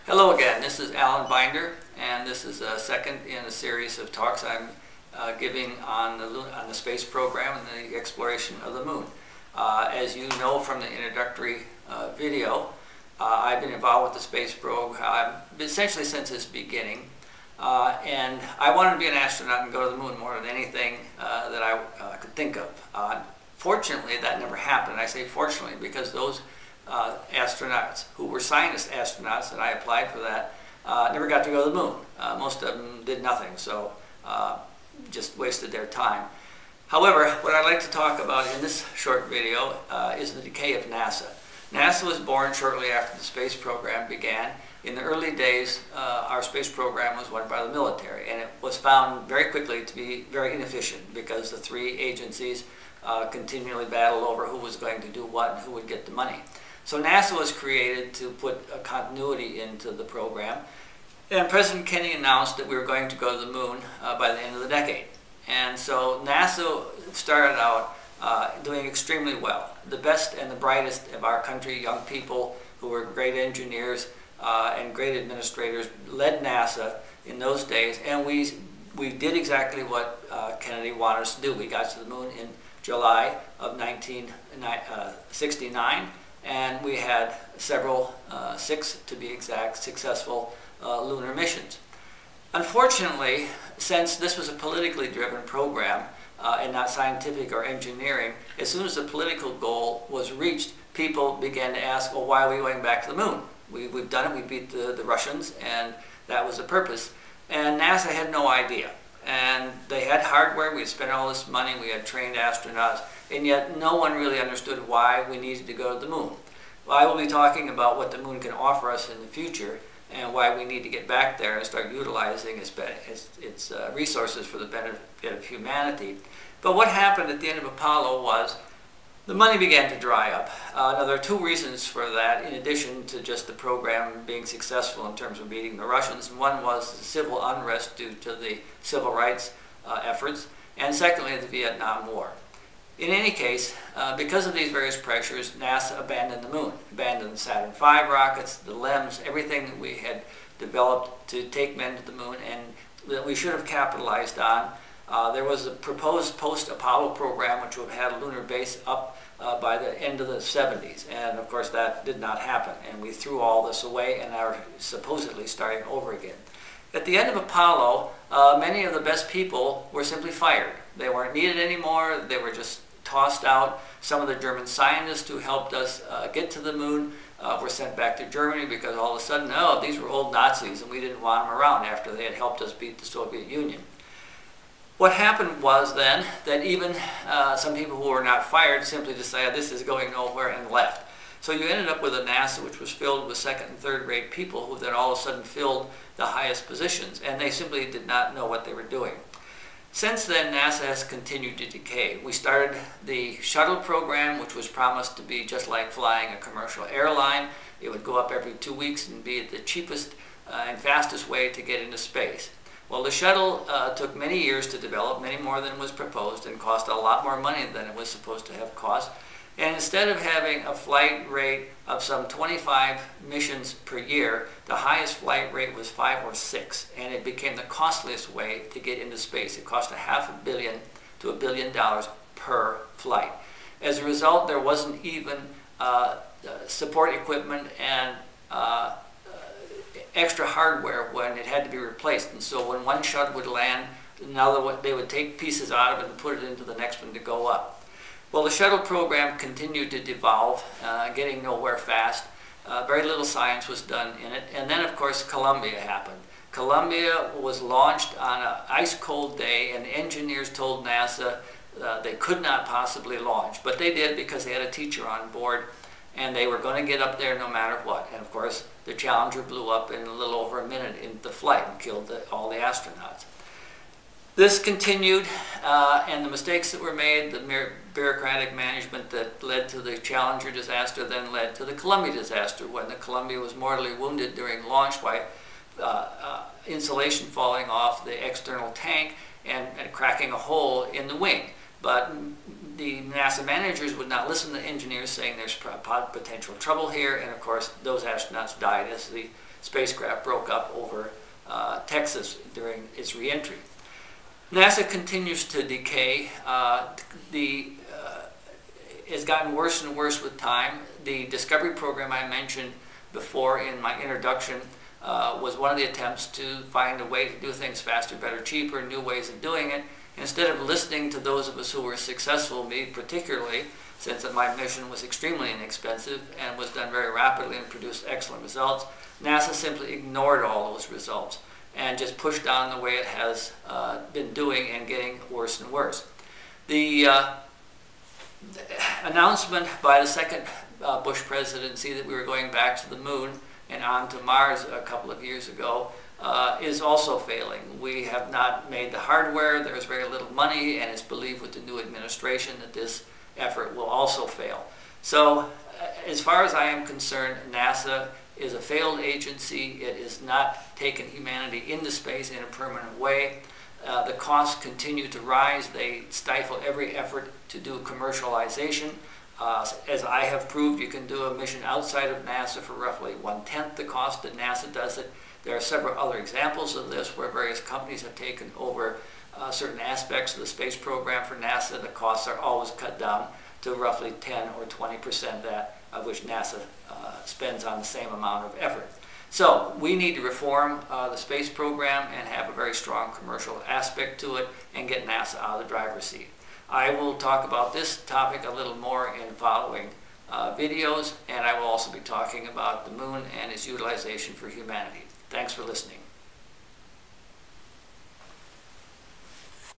Hello again, this is Alan Binder, and this is a second in a series of talks I'm giving on the space program and the exploration of the moon. As you know from the introductory video, I've been involved with the space program essentially since its beginning, and I wanted to be an astronaut and go to the moon more than anything that I could think of. Fortunately, that never happened. I say fortunately because those astronauts who were scientist astronauts, and I applied for that, never got to go to the moon. Most of them did nothing, so just wasted their time. However, what I'd like to talk about in this short video is the decay of NASA. NASA was born shortly after the space program began. In the early days, our space program was run by the military, and it was found very quickly to be very inefficient because the three agencies continually battled over who was going to do what and who would get the money. So NASA was created to put a continuity into the program, and President Kennedy announced that we were going to go to the moon by the end of the decade. And so NASA started out doing extremely well. The best and the brightest of our country, young people who were great engineers and great administrators, led NASA in those days, and we did exactly what Kennedy wanted us to do. We got to the moon in July of 1969, and we had several, 6 to be exact, successful lunar missions. Unfortunately, since this was a politically driven program and not scientific or engineering, as soon as the political goal was reached, people began to ask, well, why are we going back to the moon? We've done it, we beat the Russians, and that was the purpose. And NASA had no idea. And they had hardware, we had spent all this money, we had trained astronauts, and yet no one really understood why we needed to go to the moon. Well, I will be talking about what the moon can offer us in the future and why we need to get back there and start utilizing its resources for the benefit of humanity. But what happened at the end of Apollo was the money began to dry up. Now, there are 2 reasons for that, in addition to just the program being successful in terms of beating the Russians. One was the civil unrest due to the civil rights efforts, and secondly, the Vietnam War. In any case, because of these various pressures, NASA abandoned the moon, abandoned the Saturn V rockets, the LEMs, everything that we had developed to take men to the moon and that we should have capitalized on. There was a proposed post-Apollo program which would have had a lunar base up by the end of the 70s, and of course that did not happen, and we threw all this away and are supposedly starting over again. At the end of Apollo, many of the best people were simply fired. They weren't needed anymore, they were just tossed out. Some of the German scientists who helped us get to the moon were sent back to Germany because all of a sudden, oh, these were old Nazis and we didn't want them around after they had helped us beat the Soviet Union. What happened was then that even some people who were not fired simply decided this is going nowhere and left. So you ended up with a NASA which was filled with second and third rate people who then all of a sudden filled the highest positions, and they simply did not know what they were doing. Since then, NASA has continued to decay. We started the shuttle program, which was promised to be just like flying a commercial airline. It would go up every 2 weeks and be the cheapest and fastest way to get into space. Well, the shuttle took many years to develop, many more than was proposed, and cost a lot more money than it was supposed to have cost. And instead of having a flight rate of some 25 missions per year, the highest flight rate was 5 or 6, and it became the costliest way to get into space. It cost $500 million to $1 billion per flight. As a result, there wasn't even support equipment and extra hardware when it had to be replaced. And so when one shuttle would land, they would take pieces out of it and put it into the next one to go up. Well, the shuttle program continued to devolve, getting nowhere fast. Very little science was done in it. And then, of course, Columbia happened. Columbia was launched on an ice-cold day, and the engineers told NASA they could not possibly launch. But they did because they had a teacher on board, and they were going to get up there no matter what. And, of course, the Challenger blew up in a little over a minute into the flight and killed all the astronauts. This continued, and the mistakes that were made, the bureaucratic management that led to the Challenger disaster then led to the Columbia disaster, when the Columbia was mortally wounded during launch by insulation falling off the external tank and cracking a hole in the wing. But the NASA managers would not listen to engineers saying there's potential trouble here, and of course those astronauts died as the spacecraft broke up over Texas during its reentry. NASA continues to decay. It's gotten worse and worse with time. The Discovery program I mentioned before in my introduction was one of the attempts to find a way to do things faster, better, cheaper, new ways of doing it. Instead of listening to those of us who were successful, me particularly, since my mission was extremely inexpensive and was done very rapidly and produced excellent results, NASA simply ignored all those results and just pushed down the way it has been doing and getting worse and worse. The announcement by the second Bush presidency that we were going back to the moon and on to Mars a couple of years ago is also failing. We have not made the hardware, there's very little money, and it's believed with the new administration that this effort will also fail. So as far as I am concerned, NASA is a failed agency. It has not taken humanity into space in a permanent way. The costs continue to rise. They stifle every effort to do commercialization. As I have proved, you can do a mission outside of NASA for roughly 1/10 the cost that NASA does it. There are several other examples of this where various companies have taken over certain aspects of the space program for NASA. The costs are always cut down to roughly 10 or 20% that of which NASA spends on the same amount of effort. So we need to reform the space program and have a very strong commercial aspect to it and get NASA out of the driver's seat. I will talk about this topic a little more in following videos, and I will also be talking about the moon and its utilization for humanity. Thanks for listening.